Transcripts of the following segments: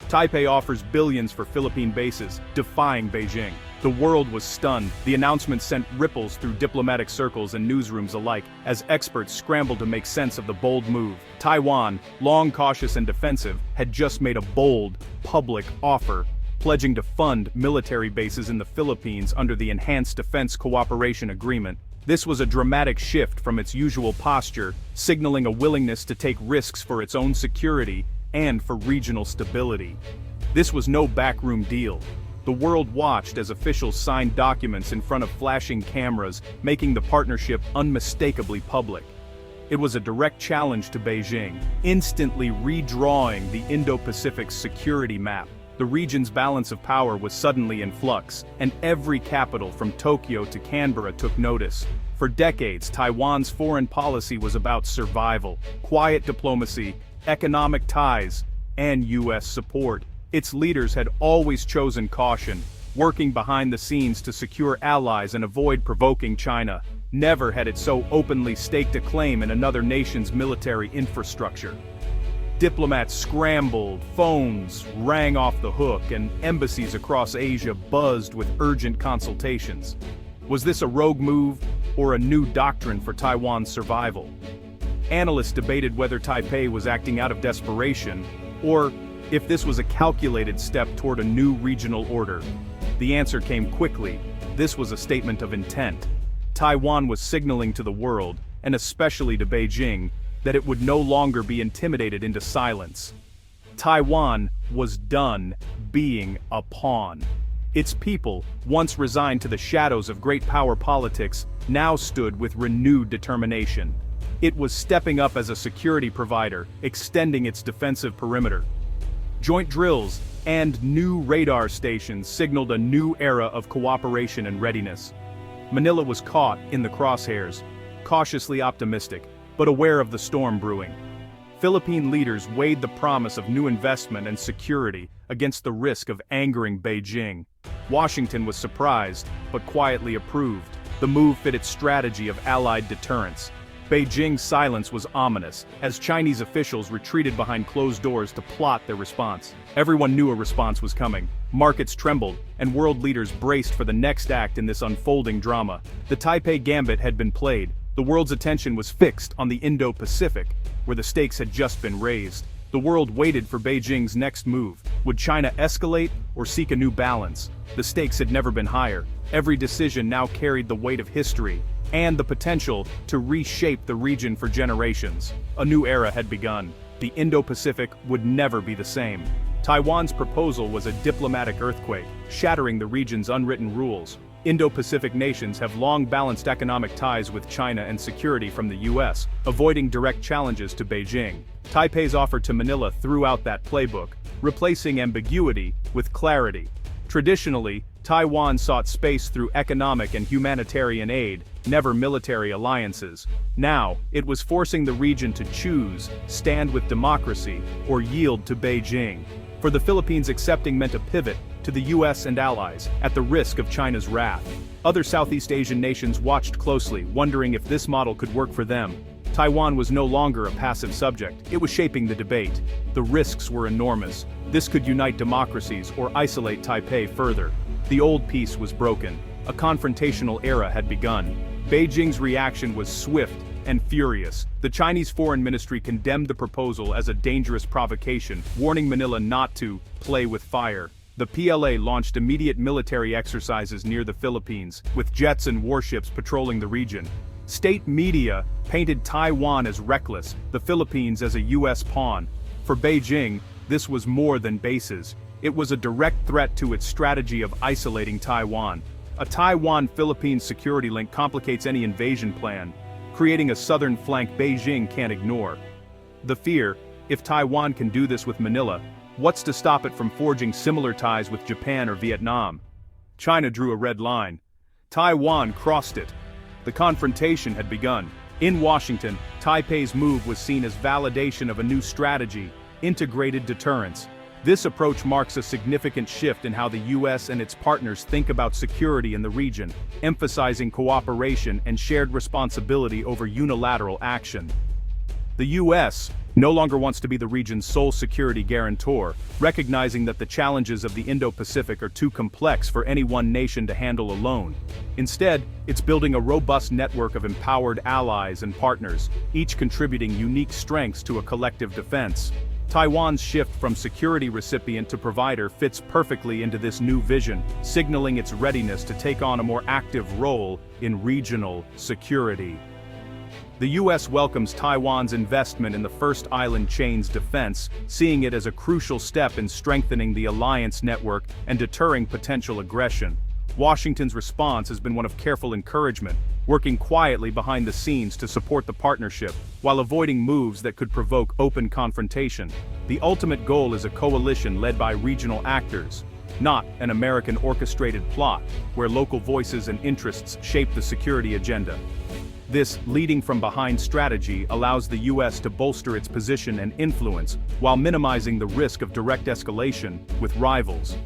Taipei offers billions for Philippine bases, defying Beijing. The world was stunned. The announcement sent ripples through diplomatic circles and newsrooms alike, as experts scrambled to make sense of the bold move. Taiwan, long cautious and defensive, had just made a bold, public offer, pledging to fund military bases in the Philippines under the Enhanced Defense Cooperation Agreement. This was a dramatic shift from its usual posture, signaling a willingness to take risks for its own security and for regional stability. This was no backroom deal. The world watched as officials signed documents in front of flashing cameras, making the partnership unmistakably public. It was a direct challenge to Beijing, instantly redrawing the Indo-Pacific security map. The region's balance of power was suddenly in flux, and every capital from Tokyo to Canberra took notice. For decades, Taiwan's foreign policy was about survival, quiet diplomacy, economic ties, and U.S. support. Its leaders had always chosen caution, working behind the scenes to secure allies and avoid provoking China. Never had it so openly staked a claim in another nation's military infrastructure. Diplomats scrambled, phones rang off the hook, and embassies across Asia buzzed with urgent consultations. Was this a rogue move, or a new doctrine for Taiwan's survival? Analysts debated whether Taipei was acting out of desperation, or if this was a calculated step toward a new regional order. The answer came quickly. This was a statement of intent. Taiwan was signaling to the world, and especially to Beijing, that it would no longer be intimidated into silence. Taiwan was done being a pawn. Its people, once resigned to the shadows of great power politics, now stood with renewed determination. It was stepping up as a security provider, extending its defensive perimeter. Joint drills and new radar stations signaled a new era of cooperation and readiness. Manila was caught in the crosshairs, cautiously optimistic, but aware of the storm brewing. Philippine leaders weighed the promise of new investment and security against the risk of angering Beijing. Washington was surprised, but quietly approved. The move fit its strategy of allied deterrence. Beijing's silence was ominous, as Chinese officials retreated behind closed doors to plot their response. Everyone knew a response was coming. Markets trembled, and world leaders braced for the next act in this unfolding drama. The Taipei Gambit had been played. The world's attention was fixed on the Indo-Pacific, where the stakes had just been raised. The world waited for Beijing's next move. Would China escalate or seek a new balance? The stakes had never been higher. Every decision now carried the weight of history and the potential to reshape the region for generations. A new era had begun. The Indo-Pacific would never be the same. Taiwan's proposal was a diplomatic earthquake, shattering the region's unwritten rules. Indo-Pacific nations have long balanced economic ties with China and security from the U.S., avoiding direct challenges to Beijing. Taipei's offer to Manila threw out that playbook, replacing ambiguity with clarity. Traditionally, Taiwan sought space through economic and humanitarian aid, never military alliances. Now, it was forcing the region to choose, stand with democracy, or yield to Beijing. For the Philippines, accepting meant a pivot to the U.S. and allies, at the risk of China's wrath. Other Southeast Asian nations watched closely, wondering if this model could work for them. Taiwan was no longer a passive subject, it was shaping the debate. The risks were enormous. This could unite democracies or isolate Taipei further. The old peace was broken. A confrontational era had begun. Beijing's reaction was swift and furious. The Chinese Foreign Ministry condemned the proposal as a dangerous provocation, warning Manila not to play with fire. The PLA launched immediate military exercises near the Philippines, with jets and warships patrolling the region. State media painted Taiwan as reckless, the Philippines as a U.S. pawn. For Beijing, this was more than bases. It was a direct threat to its strategy of isolating Taiwan. A Taiwan-Philippines security link complicates any invasion plan, creating a southern flank Beijing can't ignore. The fear, if Taiwan can do this with Manila, what's to stop it from forging similar ties with Japan or Vietnam? China drew a red line. Taiwan crossed it. The confrontation had begun. In Washington, Taipei's move was seen as validation of a new strategy, integrated deterrence. This approach marks a significant shift in how the U.S. and its partners think about security in the region, emphasizing cooperation and shared responsibility over unilateral action. The U.S., no longer wants to be the region's sole security guarantor, recognizing that the challenges of the Indo-Pacific are too complex for any one nation to handle alone. Instead, it's building a robust network of empowered allies and partners, each contributing unique strengths to a collective defense. Taiwan's shift from security recipient to provider fits perfectly into this new vision, signaling its readiness to take on a more active role in regional security. The U.S. welcomes Taiwan's investment in the First Island chain's defense, seeing it as a crucial step in strengthening the alliance network and deterring potential aggression. Washington's response has been one of careful encouragement, working quietly behind the scenes to support the partnership, while avoiding moves that could provoke open confrontation. The ultimate goal is a coalition led by regional actors, not an American orchestrated plot, where local voices and interests shape the security agenda. This leading-from-behind strategy allows the U.S. to bolster its position and influence, while minimizing the risk of direct escalation with rivals.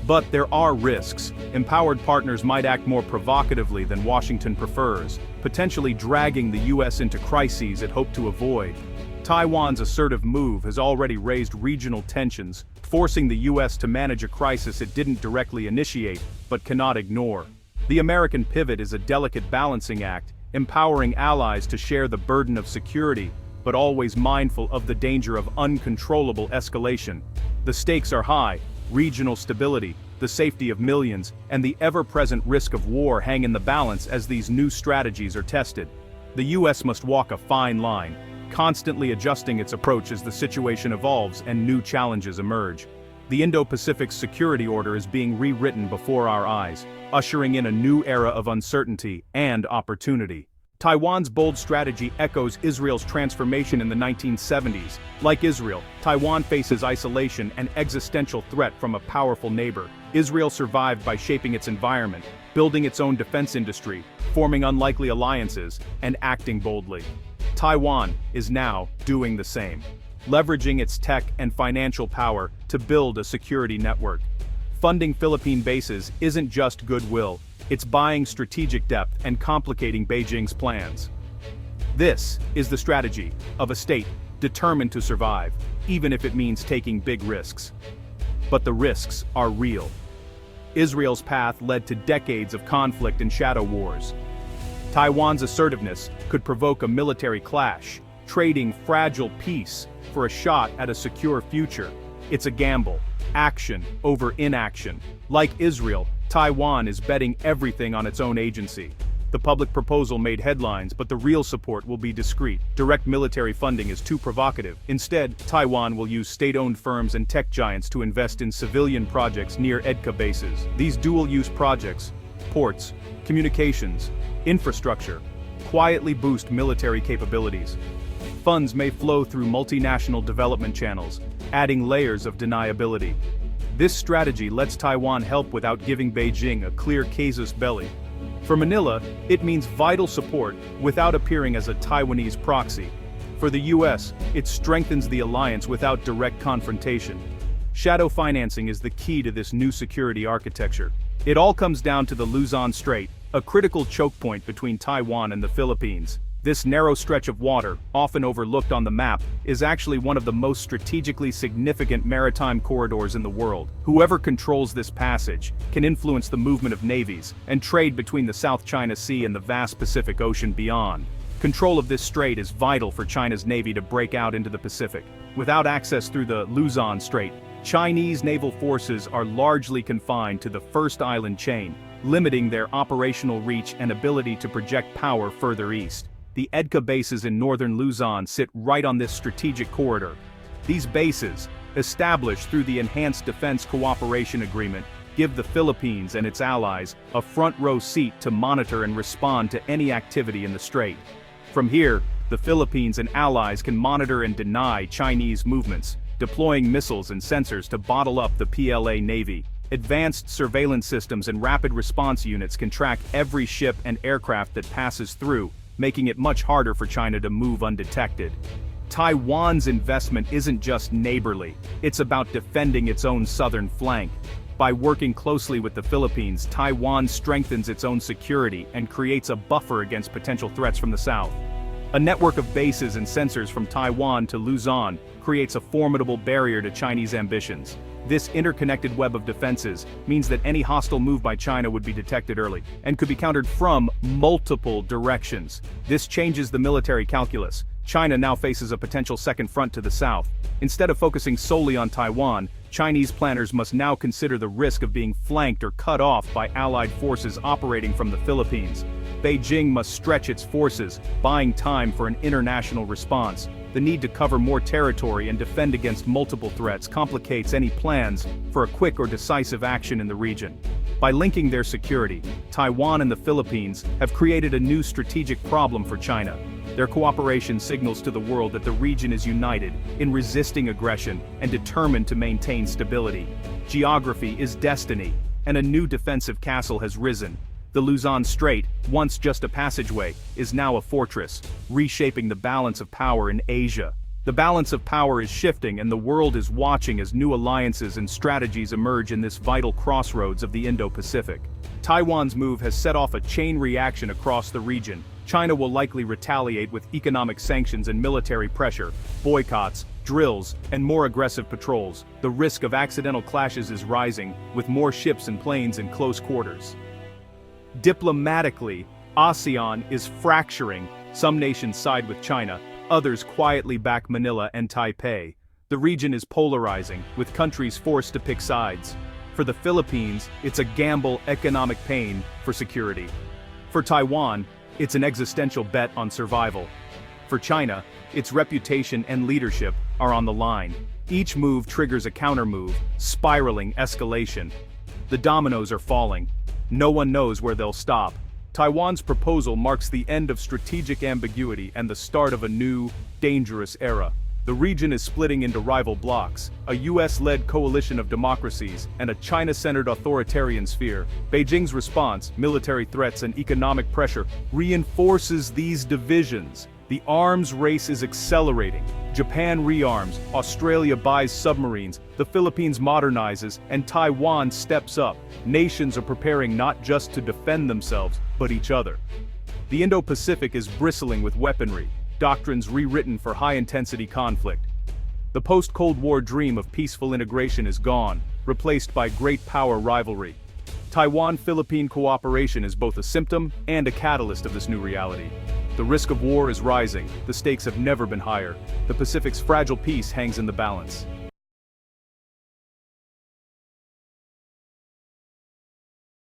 But there are risks. Empowered partners might act more provocatively than Washington prefers, potentially dragging the U.S. into crises it hoped to avoid. Taiwan's assertive move has already raised regional tensions, forcing the U.S. to manage a crisis it didn't directly initiate, but cannot ignore. The American pivot is a delicate balancing act, empowering allies to share the burden of security, but always mindful of the danger of uncontrollable escalation. The stakes are high. Regional stability, the safety of millions, and the ever-present risk of war hang in the balance as these new strategies are tested. The U.S. must walk a fine line, constantly adjusting its approach as the situation evolves and new challenges emerge. The Indo-Pacific security order is being rewritten before our eyes, ushering in a new era of uncertainty and opportunity. Taiwan's bold strategy echoes Israel's transformation in the 1970s. Like Israel, Taiwan faces isolation and existential threat from a powerful neighbor. Israel survived by shaping its environment, building its own defense industry, forming unlikely alliances, and acting boldly. Taiwan is now doing the same, leveraging its tech and financial power to build a security network. Funding Philippine bases isn't just goodwill. It's buying strategic depth and complicating Beijing's plans. This is the strategy of a state determined to survive, even if it means taking big risks. But the risks are real. Israel's path led to decades of conflict and shadow wars. Taiwan's assertiveness could provoke a military clash, trading fragile peace for a shot at a secure future. It's a gamble, action over inaction. Like Israel, Taiwan is betting everything on its own agency. The public proposal made headlines, but the real support will be discreet. Direct military funding is too provocative. Instead, Taiwan will use state-owned firms and tech giants to invest in civilian projects near EDCA bases. These dual-use projects, ports, communications, infrastructure, quietly boost military capabilities. Funds may flow through multinational development channels, adding layers of deniability. This strategy lets Taiwan help without giving Beijing a clear casus belli. For Manila, it means vital support without appearing as a Taiwanese proxy. For the U.S., it strengthens the alliance without direct confrontation. Shadow financing is the key to this new security architecture. It all comes down to the Luzon Strait, a critical choke point between Taiwan and the Philippines. This narrow stretch of water, often overlooked on the map, is actually one of the most strategically significant maritime corridors in the world. Whoever controls this passage can influence the movement of navies and trade between the South China Sea and the vast Pacific Ocean beyond. Control of this strait is vital for China's navy to break out into the Pacific. Without access through the Luzon Strait, Chinese naval forces are largely confined to the First Island chain, limiting their operational reach and ability to project power further east. The EDCA bases in northern Luzon sit right on this strategic corridor. These bases, established through the Enhanced Defense Cooperation Agreement, give the Philippines and its allies a front-row seat to monitor and respond to any activity in the strait. From here, the Philippines and allies can monitor and deny Chinese movements, deploying missiles and sensors to bottle up the PLA Navy. Advanced surveillance systems and rapid response units can track every ship and aircraft that passes through, making it much harder for China to move undetected. Taiwan's investment isn't just neighborly, it's about defending its own southern flank. By working closely with the Philippines, Taiwan strengthens its own security and creates a buffer against potential threats from the south. A network of bases and sensors from Taiwan to Luzon creates a formidable barrier to Chinese ambitions. This interconnected web of defenses means that any hostile move by China would be detected early and could be countered from multiple directions. This changes the military calculus. China now faces a potential second front to the south. Instead of focusing solely on Taiwan, Chinese planners must now consider the risk of being flanked or cut off by allied forces operating from the Philippines. Beijing must stretch its forces, buying time for an international response. The need to cover more territory and defend against multiple threats complicates any plans for a quick or decisive action in the region. By linking their security, Taiwan and the Philippines have created a new strategic problem for China. Their cooperation signals to the world that the region is united in resisting aggression and determined to maintain stability. Geography is destiny, and a new defensive castle has risen. The Luzon Strait, once just a passageway, is now a fortress, reshaping the balance of power in Asia. The balance of power is shifting, and the world is watching as new alliances and strategies emerge in this vital crossroads of the Indo-Pacific. Taiwan's move has set off a chain reaction across the region. China will likely retaliate with economic sanctions and military pressure, boycotts, drills, and more aggressive patrols. The risk of accidental clashes is rising, with more ships and planes in close quarters. Diplomatically, ASEAN is fracturing. Some nations side with China, others quietly back Manila and Taipei. The region is polarizing, with countries forced to pick sides. For the Philippines, it's a gamble, economic pain for security. For Taiwan, it's an existential bet on survival. For China, its reputation and leadership are on the line. Each move triggers a countermove, spiraling escalation. The dominoes are falling. No one knows where they'll stop. Taiwan's proposal marks the end of strategic ambiguity and the start of a new, dangerous era. The region is splitting into rival blocs, a US-led coalition of democracies, and a China-centered authoritarian sphere. Beijing's response, military threats and economic pressure, reinforces these divisions. The arms race is accelerating. Japan rearms, Australia buys submarines, the Philippines modernizes, and Taiwan steps up. Nations are preparing not just to defend themselves, but each other. The Indo-Pacific is bristling with weaponry, doctrines rewritten for high-intensity conflict. The post-Cold War dream of peaceful integration is gone, replaced by great power rivalry. Taiwan-Philippine cooperation is both a symptom and a catalyst of this new reality. The risk of war is rising, the stakes have never been higher. The Pacific's fragile peace hangs in the balance.